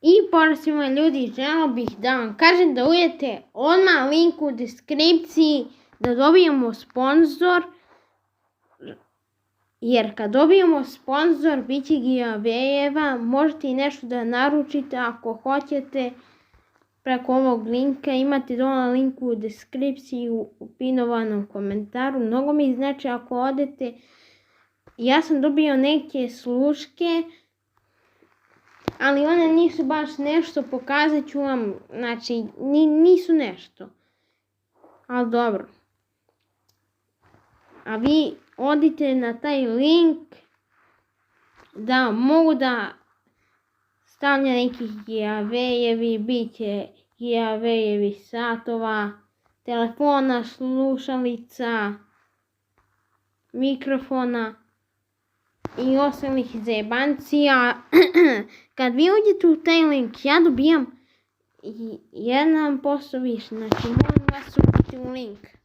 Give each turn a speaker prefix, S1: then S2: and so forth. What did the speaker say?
S1: I poštovani ljudi, želio bih da vam kažem da ujete odmah link u deskripciji da dobijemo sponzor. Jer kad dobijemo sponzor, bit će giveaway-eva, možete i nešto da naručite ako hoćete preko ovog linka. Imate dole link u deskripciji u pinovanom komentaru. Mnogo mi znači ako odete. Ja sam dobio neke sluške, ali one nisu baš nešto, pokazat ću vam, znači nisu nešto. Ali dobro. A vi odite na taj link da mogu da stavlja nekih giveawayevi, bit će giveawayevi satova, telefona, slušalica, mikrofona i ostalih zajebancija. Kad vi uđete u taj link, ja dobijam 1% više, znači molim vas uđite u link.